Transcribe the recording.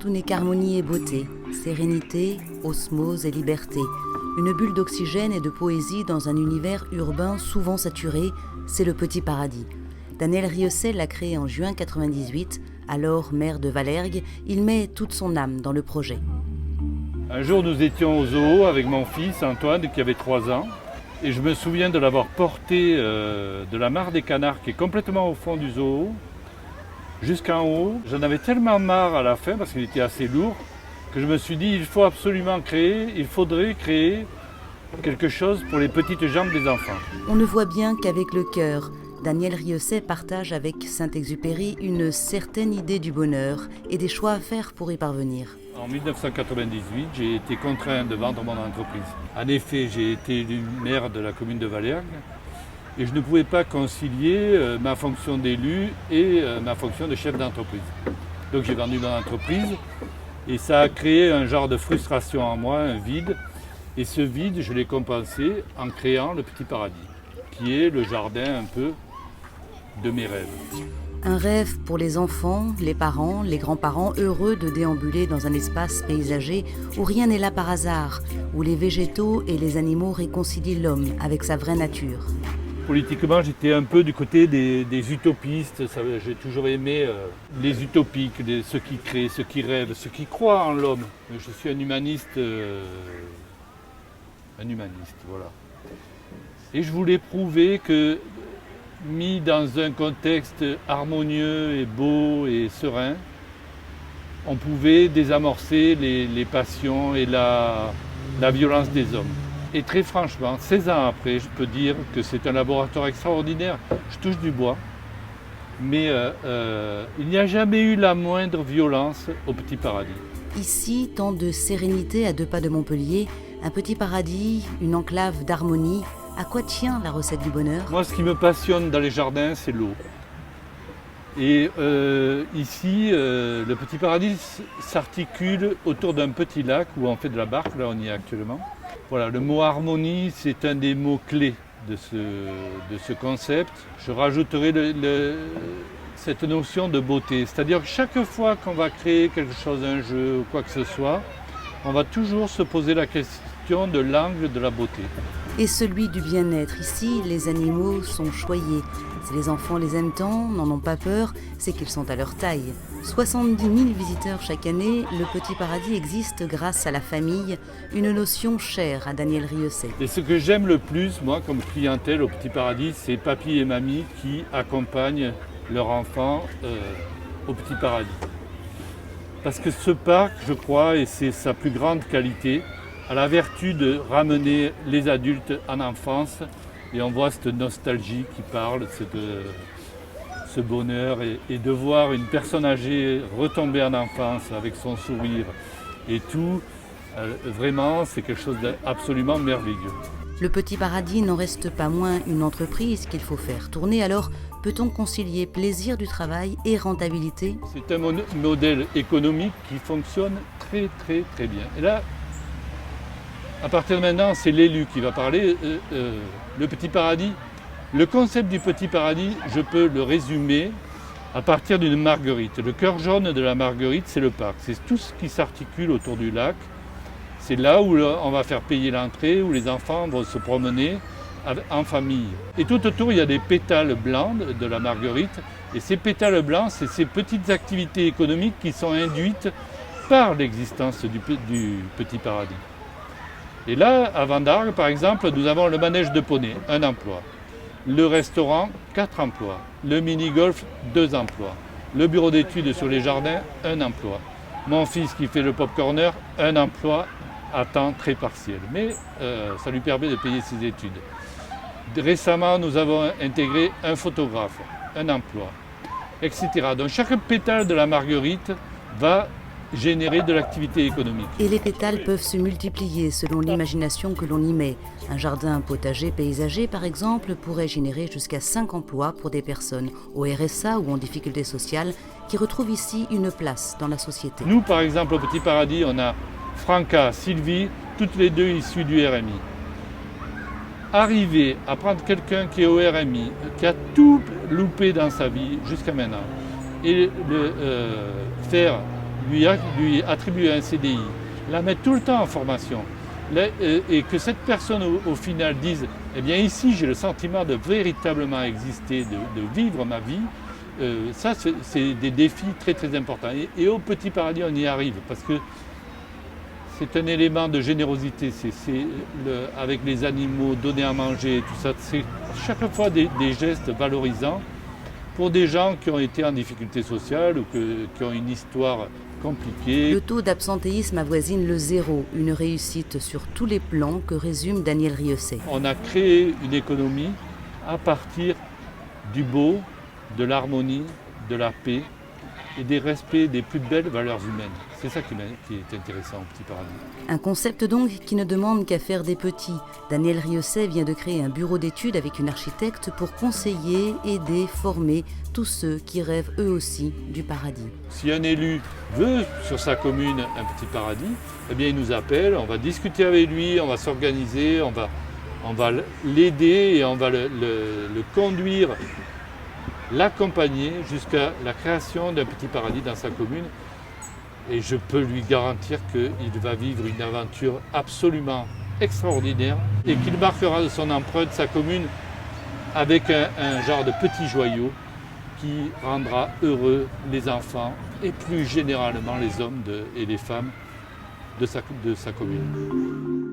tout n'est qu'harmonie et beauté, sérénité, osmose et liberté. Une bulle d'oxygène et de poésie dans un univers urbain souvent saturé, c'est le Petit Paradis. Daniel Rieussec l'a créé en juin 1998, alors maire de Vallergues. Il met toute son âme dans le projet. Un jour, nous étions au zoo avec mon fils Antoine, qui avait 3 ans. Et je me souviens de l'avoir porté de la mare des canards, qui est complètement au fond du zoo, jusqu'en haut. J'en avais tellement marre à la fin, parce qu'il était assez lourd, que je me suis dit, il faudrait créer quelque chose pour les petites jambes des enfants. On ne voit bien qu'avec le cœur, Daniel Rieussec partage avec Saint-Exupéry une certaine idée du bonheur et des choix à faire pour y parvenir. En 1998, j'ai été contraint de vendre mon entreprise. En effet, j'ai été élu maire de la commune de Vallergues et je ne pouvais pas concilier ma fonction d'élu et ma fonction de chef d'entreprise. Donc j'ai vendu mon entreprise et ça a créé un genre de frustration en moi, un vide. Et ce vide, je l'ai compensé en créant le Petit Paradis, qui est le jardin un peu de mes rêves. Un rêve pour les enfants, les parents, les grands-parents heureux de déambuler dans un espace paysager où rien n'est là par hasard, où les végétaux et les animaux réconcilient l'homme avec sa vraie nature. Politiquement, j'étais un peu du côté des utopistes. J'ai toujours aimé les utopiques, ceux qui créent, ceux qui rêvent, ceux qui croient en l'homme. Je suis un humaniste, voilà. Et je voulais prouver que, mis dans un contexte harmonieux et beau et serein, on pouvait désamorcer les passions et la violence des hommes. Et très franchement, 16 ans après, je peux dire que c'est un laboratoire extraordinaire. Je touche du bois, mais il n'y a jamais eu la moindre violence au Petit Paradis. Ici, tant de sérénité à 2 pas de Montpellier, un petit paradis, une enclave d'harmonie. À quoi tient la recette du bonheur ? Moi, ce qui me passionne dans les jardins, c'est l'eau. Et ici, le Petit Paradis s'articule autour d'un petit lac où on fait de la barque, là on y est actuellement. Voilà, le mot harmonie, c'est un des mots clés de ce concept. Je rajouterai cette notion de beauté. C'est-à-dire que chaque fois qu'on va créer quelque chose, un jeu ou quoi que ce soit, on va toujours se poser la question de l'angle de la beauté. Et celui du bien-être. Ici, les animaux sont choyés. Si les enfants les aiment tant, n'en ont pas peur, c'est qu'ils sont à leur taille. 70 000 visiteurs chaque année, le Petit Paradis existe grâce à la famille, une notion chère à Daniel Rieussec. Et ce que j'aime le plus, moi, comme clientèle au Petit Paradis, c'est papy et mamie qui accompagnent leur enfant au Petit Paradis. Parce que ce parc, je crois, et c'est sa plus grande qualité, a la vertu de ramener les adultes en enfance. Et on voit cette nostalgie qui parle, ce bonheur, et de voir une personne âgée retomber en enfance avec son sourire et tout, vraiment, c'est quelque chose d'absolument merveilleux. Le Petit Paradis n'en reste pas moins une entreprise qu'il faut faire tourner. Alors, peut-on concilier plaisir du travail et rentabilité ? C'est un modèle économique qui fonctionne très très très bien. Et là, à partir de maintenant, c'est l'élu qui va parler. Le Petit Paradis, le concept du Petit Paradis, je peux le résumer à partir d'une marguerite. Le cœur jaune de la marguerite, c'est le parc. C'est tout ce qui s'articule autour du lac. C'est là où on va faire payer l'entrée, où les enfants vont se promener en famille. Et tout autour, il y a des pétales blancs de la marguerite. Et ces pétales blancs, c'est ces petites activités économiques qui sont induites par l'existence du Petit Paradis. Et là, à Vendargues, par exemple, nous avons le manège de poney, 1 emploi. Le restaurant, 4 emplois. Le mini-golf, 2 emplois. Le bureau d'études sur les jardins, 1 emploi. Mon fils qui fait le pop-corner, 1 emploi à temps très partiel. Mais ça lui permet de payer ses études. Récemment, nous avons intégré un photographe, 1 emploi, etc. Donc chaque pétale de la marguerite va générer de l'activité économique. Et les pétales peuvent se multiplier selon l'imagination que l'on y met. Un jardin potager paysager, par exemple, pourrait générer jusqu'à 5 emplois pour des personnes au RSA ou en difficulté sociale qui retrouvent ici une place dans la société. Nous, par exemple, au Petit Paradis, on a Franca, Sylvie, toutes les 2 issues du RMI. Arriver à prendre quelqu'un qui est au RMI, qui a tout loupé dans sa vie jusqu'à maintenant, et faire lui attribuer un CDI, la mettre tout le temps en formation, et que cette personne au final dise « Eh bien ici j'ai le sentiment de véritablement exister, de vivre ma vie », ça c'est des défis très très importants. Et au Petit Paradis on y arrive parce que c'est un élément de générosité, avec les animaux, donner à manger, tout ça, c'est chaque fois des gestes valorisants pour des gens qui ont été en difficulté sociale ou qui ont une histoire compliquée. Le taux d'absentéisme avoisine le 0, une réussite sur tous les plans que résume Daniel Rieussé. On a créé une économie à partir du beau, de l'harmonie, de la paix et des respects des plus belles valeurs humaines. C'est ça qui est intéressant au Petit Paradis. Un concept donc qui ne demande qu'à faire des petits. Daniel Rieussé vient de créer un bureau d'études avec une architecte pour conseiller, aider, former tous ceux qui rêvent eux aussi du paradis. Si un élu veut sur sa commune un Petit Paradis, eh bien il nous appelle, on va discuter avec lui, on va s'organiser, on va l'aider et on va le conduire, l'accompagner jusqu'à la création d'un Petit Paradis dans sa commune. Et je peux lui garantir qu'il va vivre une aventure absolument extraordinaire et qu'il marquera de son empreinte sa commune avec un genre de petit joyau qui rendra heureux les enfants et plus généralement les hommes et les femmes de sa commune.